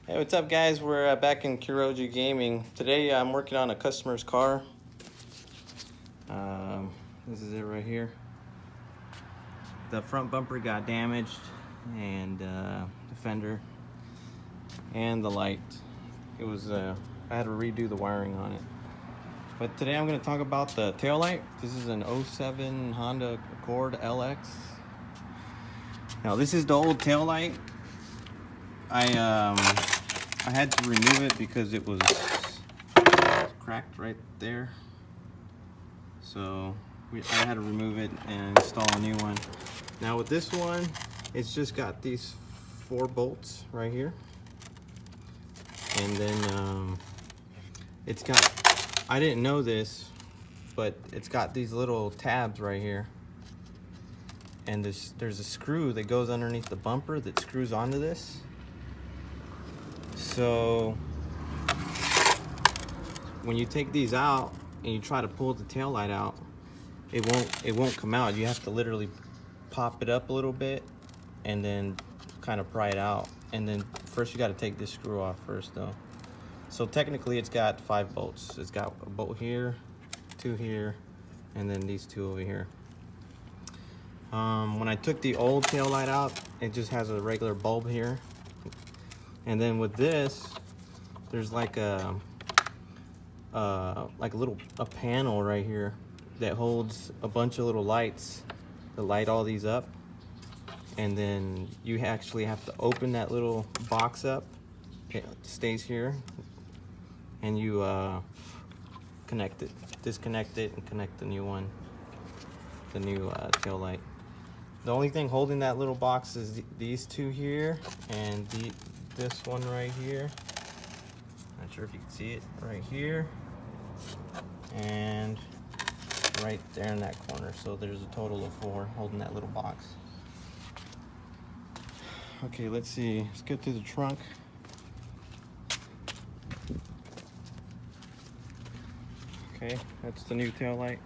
Hey, what's up, guys? We're back in Kuroji Gaming. Today I'm working on a customer's car. This is it right here. The front bumper got damaged, and the fender, and the light. It was I had to redo the wiring on it. But today I'm going to talk about the taillight. This is an 07 Honda Accord LX. Now this is the old taillight. I had to remove it because it was cracked right there. So I had to remove it and install a new one. Now with this one, it's just got these 4 bolts right here. And then it's got, I didn't know this, but it's got these little tabs right here. And there's a screw that goes underneath the bumper that screws onto this. So when you take these out and you try to pull the taillight out, it won't come out. You have to literally pop it up a little bit and then kind of pry it out. And then first you got to take this screw off first though. So technically it's got 5 bolts. It's got a bolt here, 2 here, and then these 2 over here. When I took the old taillight out, it just has a regular bulb here. And then with this, there's like a panel right here that holds a bunch of little lights that light all these up. And then you actually have to open that little box up. It stays here, and you connect it, disconnect it, and connect the new one, the new tail light. The only thing holding that little box is these 2 here and this one right here. Not sure if you can see it right here and right there in that corner. So there's a total of 4 holding that little box. Okay, let's see. Let's get to the trunk. Okay, that's the new tail light.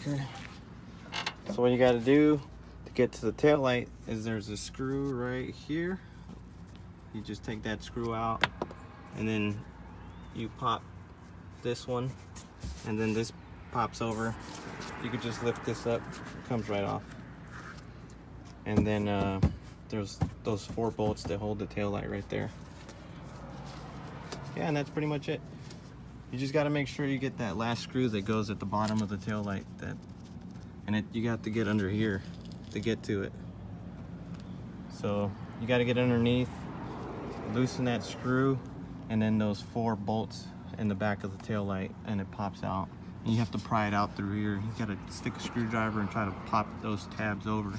Okay. So what you got to do to get to the tail light is there's a screw right here. You just take that screw out, and then you pop this one, and then this pops over. You could just lift this up, it comes right off. And then there's those 4 bolts that hold the tail light right there. Yeah, and that's pretty much it. You just got to make sure you get that last screw that goes at the bottom of the tail light, and you got to get under here to get to it. So you got to get underneath, loosen that screw, and then those 4 bolts in the back of the tail light, and it pops out. And you have to pry it out through here. You got to stick a screwdriver and try to pop those tabs over.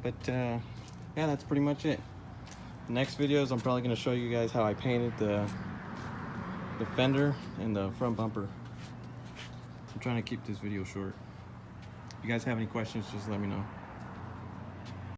But yeah, that's pretty much it. The next videos, I'm probably going to show you guys how I painted the fender and the front bumper. I'm trying to keep this video short. If you guys have any questions, just let me know.